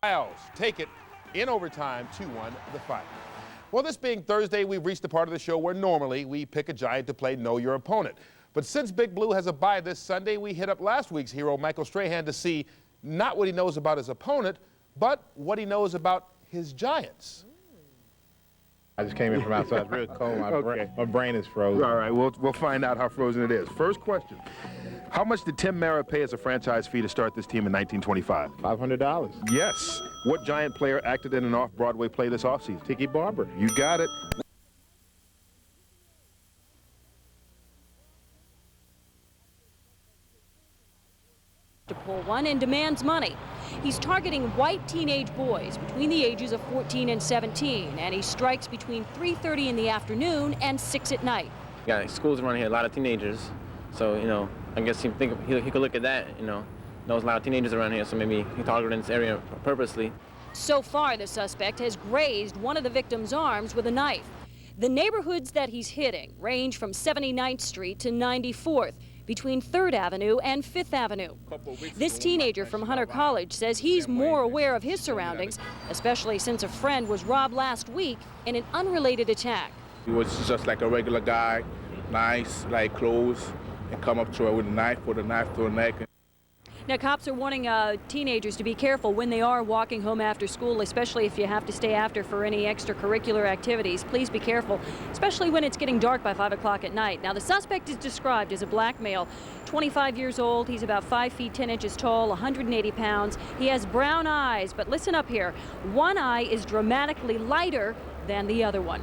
Isles take it in overtime 2-1 the fight. Well, this being Thursday, we've reached the part of the show where normally we pick a Giant to play Know Your Opponent. But since Big Blue has a bye this Sunday, we hit up last week's hero, Michael Strahan, to see not what he knows about his opponent, but what he knows about his Giants. I just came in from outside. It's real cold. My brain is frozen. All right, we'll find out how frozen it is. First question. How much did Tim Mara pay as a franchise fee to start this team in 1925? $500. Yes. What Giant player acted in an off-Broadway play this offseason? Tiki Barber. You got it. To pull one and demands money. He's targeting white teenage boys between the ages of 14 and 17, and he strikes between 3:30 in the afternoon and 6 at night. Yeah, schools around here, a lot of teenagers. So, I guess he could look at that, knows a lot of teenagers around here, so maybe he targeted in this area purposely. So far, the suspect has grazed one of the victim's arms with a knife. The neighborhoods that he's hitting range from 79th Street to 94th, between 3rd Avenue and 5th Avenue. This teenager from Hunter College says he's more aware of his surroundings, especially since a friend was robbed last week in an unrelated attack. He was just like a regular guy, nice, like clothes, and come up to her with a knife, put a knife to her neck. Now, cops are warning teenagers to be careful when they are walking home after school, especially if you have to stay after for any extracurricular activities. Please be careful, especially when it's getting dark by 5 o'clock at night. Now, the suspect is described as a black male, 25 years old. He's about 5 feet 10 inches tall, 180 pounds. He has brown eyes, but listen up here. One eye is dramatically lighter than the other one.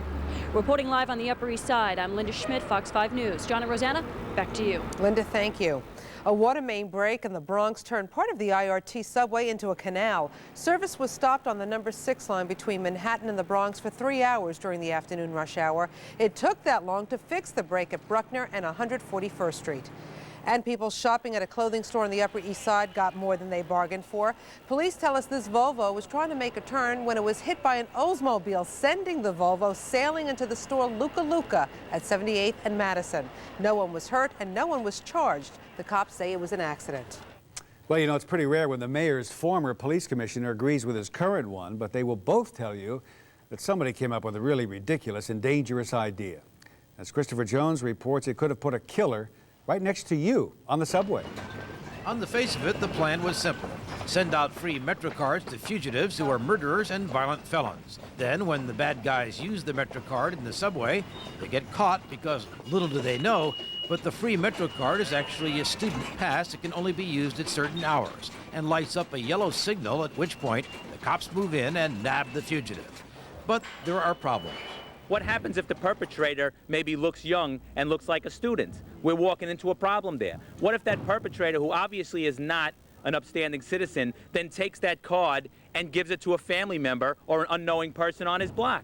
Reporting live on the Upper East Side, I'm Linda Schmidt, Fox 5 News. John and Rosanna, back to you. Linda, thank you. A water main break in the Bronx turned part of the IRT subway into a canal. Service was stopped on the number 6 line between Manhattan and the Bronx for 3 hours during the afternoon rush hour. It took that long to fix the break at Bruckner and 141st Street. And people shopping at a clothing store on the Upper East Side got more than they bargained for. Police tell us this Volvo was trying to make a turn when it was hit by an Oldsmobile, sending the Volvo sailing into the store Luca Luca at 78th and Madison. No one was hurt and no one was charged. The cops say it was an accident. Well, it's pretty rare when the mayor's former police commissioner agrees with his current one, but they will both tell you that somebody came up with a really ridiculous and dangerous idea. As Christopher Jones reports, it could have put a killer right next to you on the subway. On the face of it, the plan was simple. Send out free Metro cards to fugitives who are murderers and violent felons. Then, when the bad guys use the Metro card in the subway, they get caught because little do they know, but the free Metro card is actually a student pass that can only be used at certain hours and lights up a yellow signal, at which point the cops move in and nab the fugitive. But there are problems. What happens if the perpetrator maybe looks young and looks like a student? We're walking into a problem there. What if that perpetrator, who obviously is not an upstanding citizen, then takes that card and gives it to a family member or an unknowing person on his block?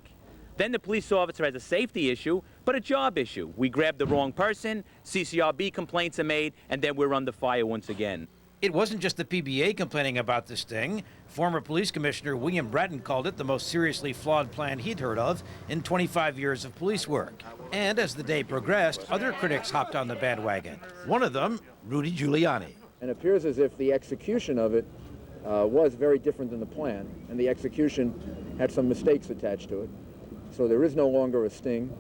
Then the police officer has a safety issue, but a job issue. We grab the wrong person, CCRB complaints are made, and then we're under fire once again. It wasn't just the PBA complaining about this thing. Former Police Commissioner William Bratton called it the most seriously flawed plan he'd heard of in 25 years of police work. And as the day progressed, other critics hopped on the bandwagon. One of them, Rudy Giuliani. It appears as if the execution of it was very different than the plan, and the execution had some mistakes attached to it. So there is no longer a sting.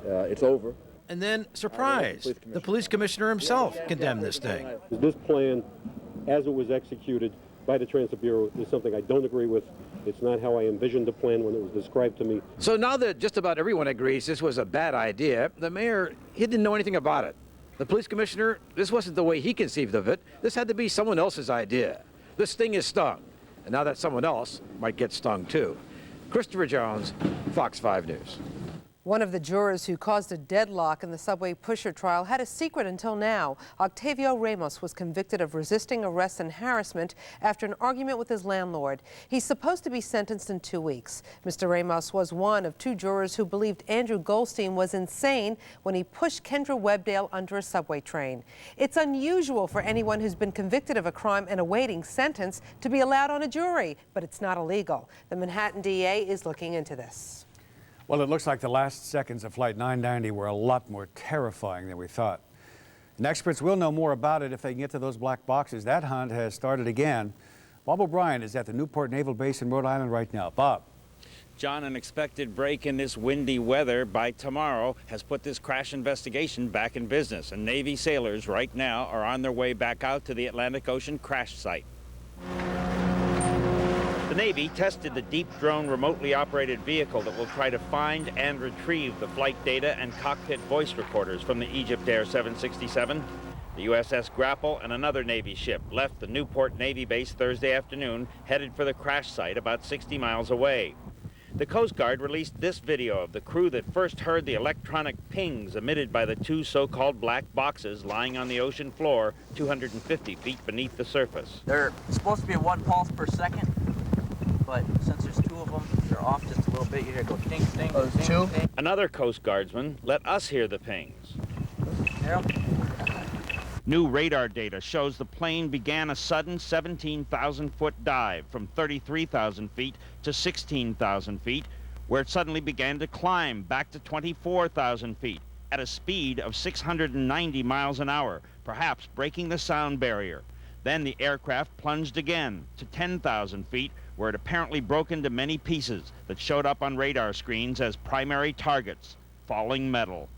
It's over. And then, surprise, the police commissioner himself condemned this thing. This plan, as it was executed by the Transit Bureau, is something I don't agree with. It's not how I envisioned the plan when it was described to me. So now that just about everyone agrees this was a bad idea, the mayor, he didn't know anything about it. The police commissioner, this wasn't the way he conceived of it. This had to be someone else's idea. This sting is stung, and now that someone else might get stung too. Christopher Jones, Fox 5 News. One of the jurors who caused a deadlock in the subway pusher trial had a secret until now. Octavio Ramos was convicted of resisting arrest and harassment after an argument with his landlord. He's supposed to be sentenced in 2 weeks. Mr. Ramos was one of 2 jurors who believed Andrew Goldstein was insane when he pushed Kendra Webdale under a subway train. It's unusual for anyone who's been convicted of a crime and awaiting sentence to be allowed on a jury, but it's not illegal. The Manhattan DA is looking into this. Well, it looks like the last seconds of Flight 990 were a lot more terrifying than we thought. And experts will know more about it if they can get to those black boxes. That hunt has started again. Bob O'Brien is at the Newport Naval Base in Rhode Island right now. Bob. John, an expected break in this windy weather by tomorrow has put this crash investigation back in business, and Navy sailors right now are on their way back out to the Atlantic Ocean crash site. The Navy tested the deep drone remotely operated vehicle that will try to find and retrieve the flight data and cockpit voice recorders from the Egypt Air 767. The USS Grapple and another Navy ship left the Newport Navy base Thursday afternoon, headed for the crash site about 60 miles away. The Coast Guard released this video of the crew that first heard the electronic pings emitted by the two so-called black boxes lying on the ocean floor 250 feet beneath the surface. They're supposed to be at 1 pulse per second, but since there's two of them, they're off just a little bit. You hear it go ding, ding, ding, ding. Another Coast Guardsman let us hear the pings. Hear 'em? New radar data shows the plane began a sudden 17,000-foot dive from 33,000 feet to 16,000 feet, where it suddenly began to climb back to 24,000 feet at a speed of 690 miles an hour, perhaps breaking the sound barrier. Then the aircraft plunged again to 10,000 feet, where it apparently broke into many pieces that showed up on radar screens as primary targets, falling metal.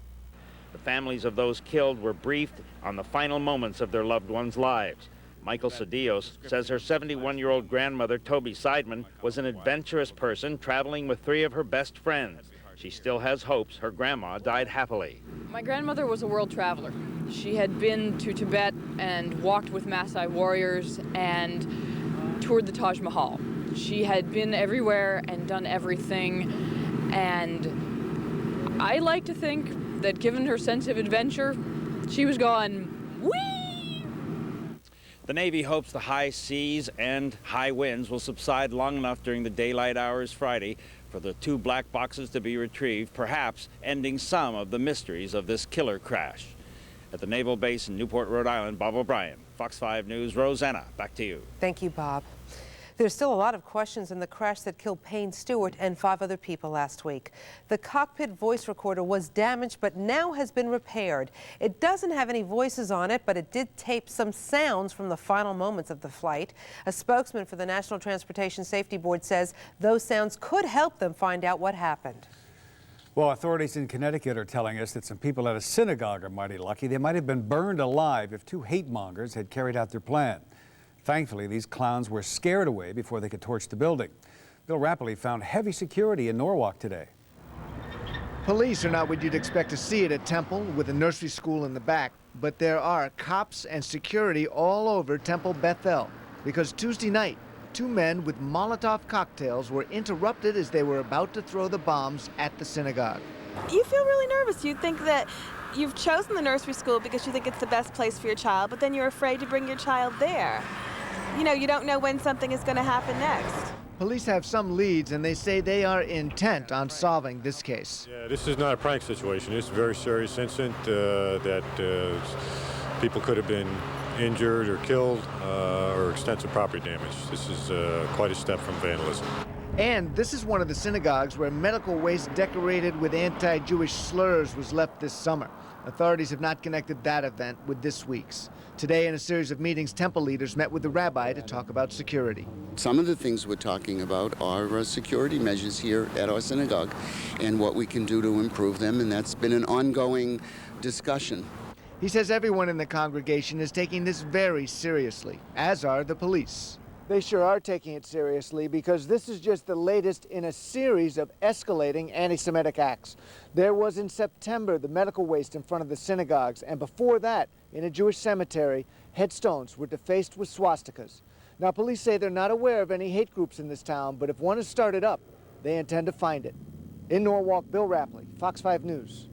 The families of those killed were briefed on the final moments of their loved ones' lives. Michael Cedillos says her 71-year-old grandmother, Toby Seidman, was an adventurous person traveling with 3 of her best friends. She still has hopes her grandma died happily. My grandmother was a world traveler. She had been to Tibet and walked with Maasai warriors and toured the Taj Mahal. She had been everywhere and done everything, and I like to think that given her sense of adventure, she was going, whee! The Navy hopes the high seas and high winds will subside long enough during the daylight hours Friday for the 2 black boxes to be retrieved, perhaps ending some of the mysteries of this killer crash. At the Naval Base in Newport, Rhode Island, Bob O'Brien, Fox 5 News. Rosanna, back to you. Thank you, Bob. There's still a lot of questions in the crash that killed Payne Stewart and 5 other people last week. The cockpit voice recorder was damaged, but now has been repaired. It doesn't have any voices on it, but it did tape some sounds from the final moments of the flight. A spokesman for the National Transportation Safety Board says those sounds could help them find out what happened. Well, authorities in Connecticut are telling us that some people at a synagogue are mighty lucky. They might have been burned alive if 2 hate mongers had carried out their plan. Thankfully, these clowns were scared away before they could torch the building. Bill Rappley found heavy security in Norwalk today. Police are not what you'd expect to see at a temple with a nursery school in the back, but there are cops and security all over Temple Bethel because Tuesday night, 2 men with Molotov cocktails were interrupted as they were about to throw the bombs at the synagogue. You feel really nervous. You think that you've chosen the nursery school because you think it's the best place for your child, but then you're afraid to bring your child there. You know, you don't know when something is going to happen next. Police have some leads, and they say they are intent on solving this case. Yeah, this is not a prank situation. It's a very serious incident that people could have been injured or killed or extensive property damage. This is quite a step from vandalism. And this is one of the synagogues where medical waste decorated with anti-Jewish slurs was left this summer. Authorities have not connected that event with this week's. Today, in a series of meetings, temple leaders met with the rabbi to talk about security. Some of the things we're talking about are security measures here at our synagogue and what we can do to improve them, and that's been an ongoing discussion. He says everyone in the congregation is taking this very seriously, as are the police. They sure are taking it seriously because this is just the latest in a series of escalating anti-Semitic acts. There was in September the medical waste in front of the synagogues, and before that, in a Jewish cemetery, headstones were defaced with swastikas. Now, police say they're not aware of any hate groups in this town, but if one is started up, they intend to find it. In Norwalk, Bill Rappley, Fox 5 News.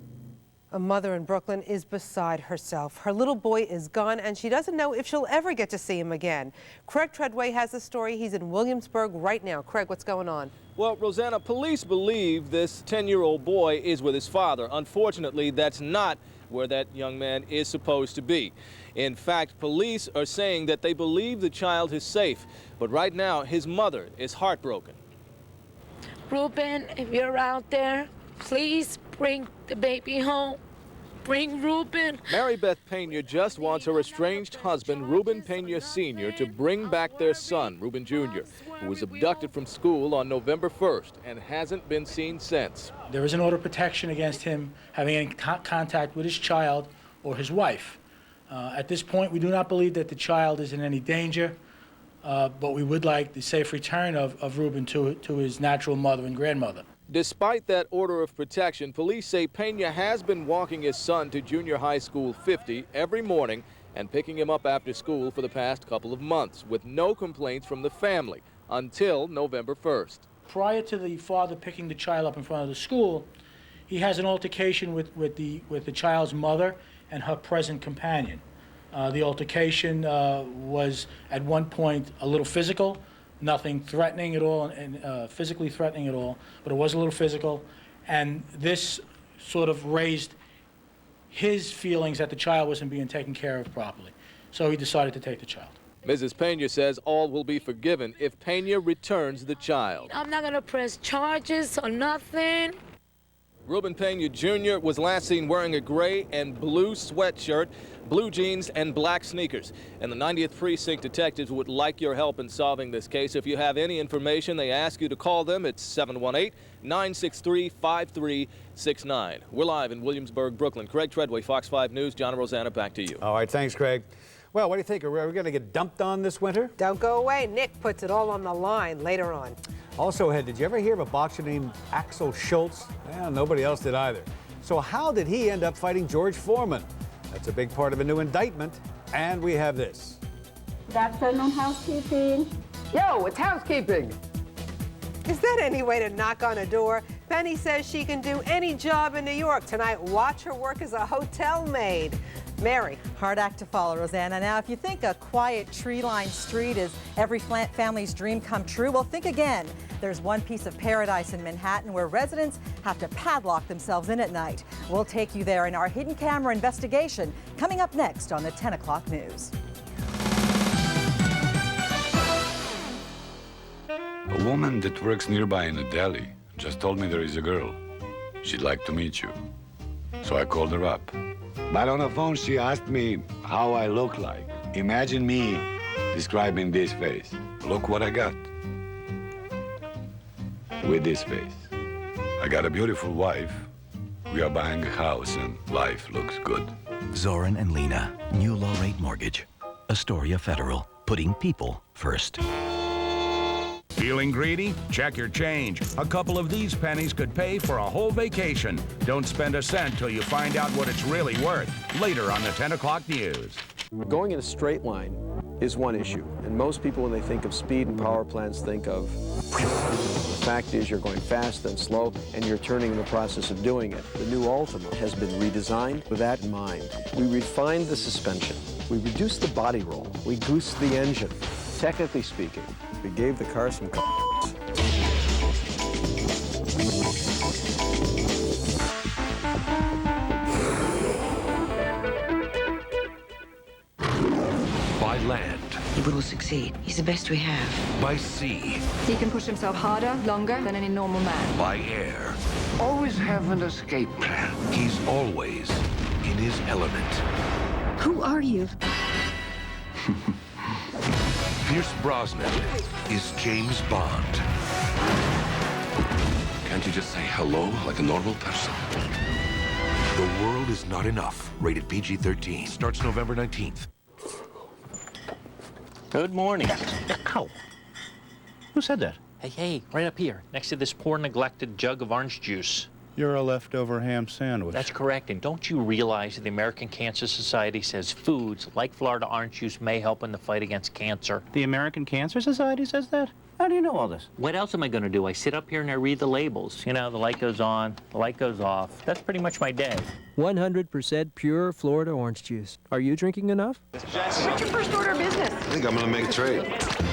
A mother in Brooklyn is beside herself. Her little boy is gone, and she doesn't know if she'll ever get to see him again. Craig Treadway has the story. He's in Williamsburg right now. Craig, what's going on? Well, Rosanna, police believe this 10-year-old boy is with his father. Unfortunately, that's not where that young man is supposed to be. In fact, police are saying that they believe the child is safe, but right now his mother is heartbroken. Ruben, if you're out there, please bring the baby home. bring Ruben. Mary Beth Pena just wants her estranged husband, Ruben Pena Sr., to bring back their son, Ruben Jr., who was abducted from school on November 1st and hasn't been seen since. There is an order of protection against him having any contact with his child or his wife. At this point, we do not believe that the child is in any danger, but we would like the safe return of Ruben to his natural mother and grandmother. Despite that order of protection, police say Pena has been walking his son to Junior High School 50 every morning and picking him up after school for the past couple of months, with no complaints from the family until November 1st. Prior to the father picking the child up in front of the school, he has an altercation with the child's mother and her present companion. The altercation was at one point a little physical, nothing threatening at all, and physically threatening at all, but it was a little physical, and this sort of raised his feelings that the child wasn't being taken care of properly. So he decided to take the child. Mrs. Pena says all will be forgiven if Pena returns the child. I'm not going to press charges or nothing. Ruben Pena Jr. was last seen wearing a gray and blue sweatshirt, blue jeans, and black sneakers. And the 90th Precinct detectives would like your help in solving this case. If you have any information, they ask you to call them. It's 718-963-5369. We're live in Williamsburg, Brooklyn. Craig Treadway, Fox 5 News. John and Rosanna, back to you. All right, thanks, Craig. Well, what do you think? Are we going to get dumped on this winter? Don't go away. Nick puts it all on the line later on. Also, Ed, did you ever hear of a boxer named Axel Schultz? Well, nobody else did either. So how did he end up fighting George Foreman? That's a big part of a new indictment. And we have this. Good afternoon, housekeeping. Yo, it's housekeeping. Is that any way to knock on a door? Penny says she can do any job in New York. Tonight, watch her work as a hotel maid. Mary. Hard act to follow, Rosanna. Now, if you think a quiet tree-lined street is every family's dream come true, well, think again. There's one piece of paradise in Manhattan where residents have to padlock themselves in at night. We'll take you there in our hidden camera investigation, coming up next on the 10 o'clock news. A woman that works nearby in a deli just told me there is a girl. She'd like to meet you. So I called her up. But on the phone, she asked me how I look like. Imagine me describing this face. Look what I got. With this face. I got a beautiful wife. We are buying a house and life looks good. Zoran and Lena, new low-rate mortgage. Astoria Federal, putting people first. Feeling greedy? Check your change. A couple of these pennies could pay for a whole vacation. Don't spend a cent till you find out what it's really worth. Later on the 10 o'clock news. Going in a straight line is one issue, and most people, when they think of speed and power plants, think of the fact is you're going fast and slow, and you're turning in the process of doing it. The new Altima has been redesigned with that in mind. We refined the suspension. We reduced the body roll. We goosed the engine. Technically speaking, we gave the car some By land. He will succeed. He's the best we have. By sea. He can push himself harder, longer than any normal man. By air. Always have an escape plan. He's always in his element. Who are you? Pierce Brosnan is James Bond. Can't you just say hello like a normal person? The World Is Not Enough. Rated PG-13. Starts November 19th. Good morning. Ow. Who said that? Hey, right up here, next to this poor neglected jug of orange juice. You're a leftover ham sandwich. That's correct, and don't you realize that the American Cancer Society says foods like Florida orange juice may help in the fight against cancer? The American Cancer Society says that? How do you know all this? What else am I going to do? I sit up here and I read the labels. You know, the light goes on, the light goes off. That's pretty much my day. 100% pure Florida orange juice. Are you drinking enough? What's your first order of business? I think I'm gonna make a trade.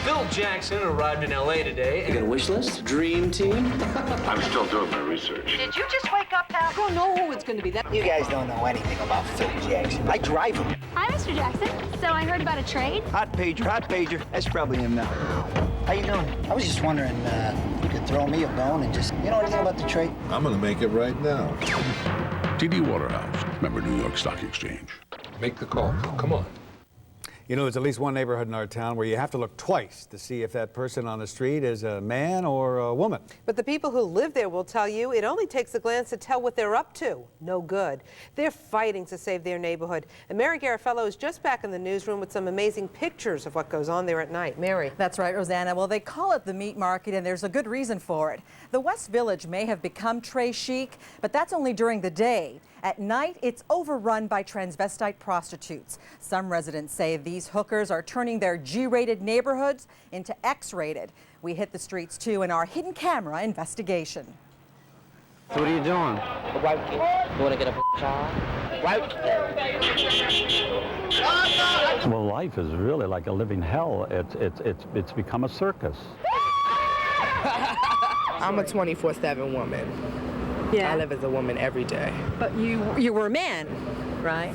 Phil Jackson arrived in L.A. today. You got a wish list? Dream team? I'm still doing my research. Did you just wake up, pal? I don't know who it's going to be. You guys don't know anything about Phil Jackson. I drive him. Hi, Mr. Jackson. So I heard about a trade. Hot pager. That's probably him now. How you doing? I was just wondering, you could throw me a bone and just, you know anything about the trade? I'm gonna make it right now. TD Waterhouse, member New York Stock Exchange. Make the call. Come on. You know, there's at least one neighborhood in our town where you have to look twice to see if that person on the street is a man or a woman. But the people who live there will tell you it only takes a glance to tell what they're up to. No good. They're fighting to save their neighborhood. And Mary Garafello is just back in the newsroom with some amazing pictures of what goes on there at night. Mary. That's right, Rosanna. Well, they call it the meat market, and there's a good reason for it. The West Village may have become très chic, but that's only during the day. At night, it's overrun by transvestite prostitutes. Some residents say these hookers are turning their G-rated neighborhoods into X-rated. We hit the streets, too, in our hidden camera investigation. So what are you doing? Working. You want to get a job? Working. Well, life is really like a living hell. It's become a circus. I'm a 24/7 woman. Yeah. I live as a woman every day. But you were a man, right?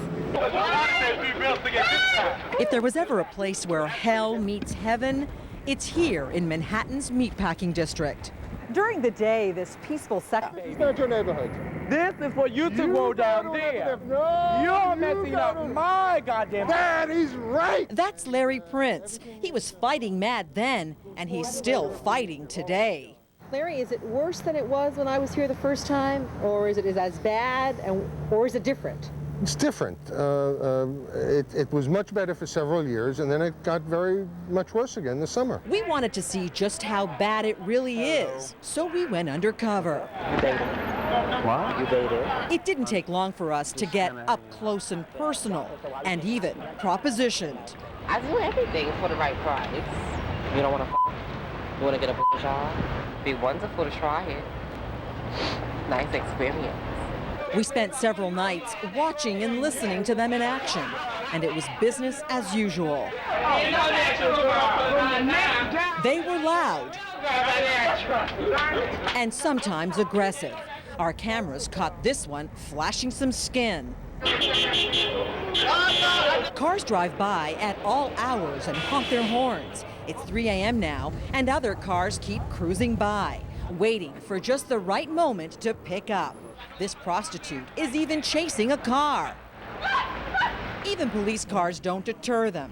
If there was ever a place where hell meets heaven, it's here in Manhattan's meatpacking district. During the day, this peaceful section. It's not your neighborhood. This is for you to go down there. No, you're messing up my goddamn. That is right. That's Larry Prince. He was fighting mad then, and he's still fighting today. Larry, is it worse than it was when I was here the first time, or is it as bad, or is it different? It's different. It was much better for several years, and then it got very much worse again this summer. We wanted to see just how bad it really is, so we went undercover. You dated? What? You dated? It didn't take long for us to get up close and personal, and even propositioned. I do everything for the right price. You don't want to You want to get a job? Be wonderful to try it. Nice experience. We spent several nights watching and listening to them in action, and it was business as usual. They were loud and sometimes aggressive. Our cameras caught this one flashing some skin. Cars drive by at all hours and honk their horns. It's 3 a.m. now, and other cars keep cruising by, waiting for just the right moment to pick up. This prostitute is even chasing a car. Even police cars don't deter them.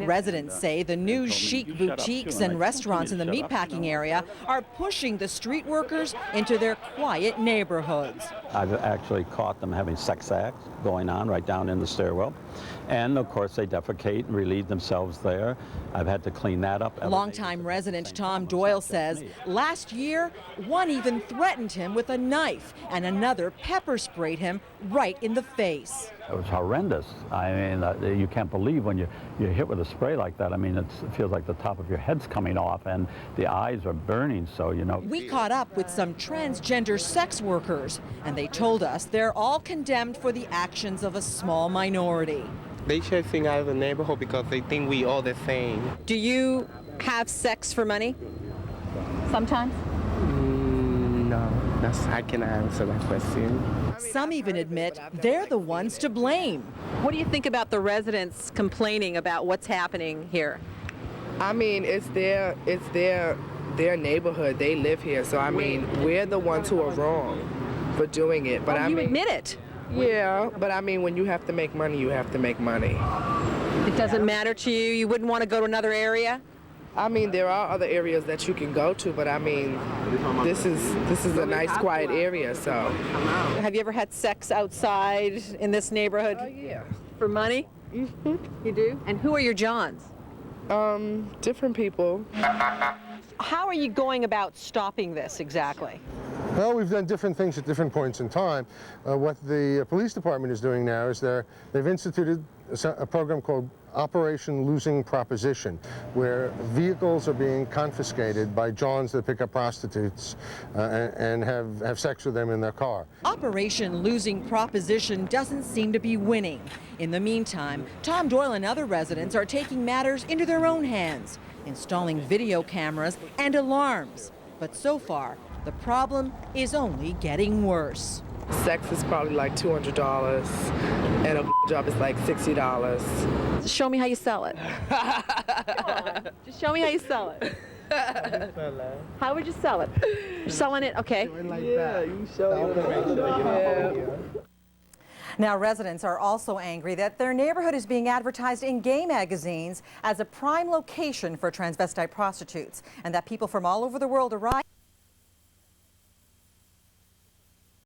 Residents say the new chic boutiques and restaurants in the meatpacking area are pushing the street workers into their quiet neighborhoods. I've actually caught them having sex acts going on right down in the stairwell. And of course they defecate and relieve themselves there. I've had to clean that up. Longtime resident Tom Doyle says last year, one even threatened him with a knife and another pepper sprayed him right in the face. It was horrendous. I mean, you can't believe when you're hit with a spray like that. I mean, it feels like the top of your head's coming off and the eyes are burning, so, you know. We caught up with some transgender sex workers, and they told us they're all condemned for the actions of a small minority. They chasing out of the neighborhood because they think we all the same. Do you have sex for money? Sometimes. No, I cannot answer that question. Some even admit they're the ones to blame. What do you think about the residents complaining about what's happening here? I mean, it's their neighborhood. They live here, so I mean, we're the ones who are wrong for doing it. But you admit it. Yeah, but I mean, when you have to make money, you have to make money. It doesn't matter to you? You wouldn't want to go to another area? I mean, there are other areas that you can go to, but I mean, this is a nice, quiet area, so. Have you ever had sex outside in this neighborhood? Oh, yeah. For money? Mm-hmm. You do? And who are your Johns? Different people. How are you going about stopping this exactly? Well, we've done different things at different points in time. What the police department is doing now is they've instituted a program called Operation Losing Proposition, where vehicles are being confiscated by Johns that pick up prostitutes and have sex with them in their car. Operation Losing Proposition doesn't seem to be winning. In the meantime, Tom Doyle and other residents are taking matters into their own hands, installing video cameras and alarms. But so far, the problem is only getting worse. Sex is probably like $200, and a job is like $60. Show me how you sell it. Just show me how you sell it. How would you sell it? You're selling it, okay. Now, residents are also angry that their neighborhood is being advertised in gay magazines as a prime location for transvestite prostitutes, and that people from all over the world arrive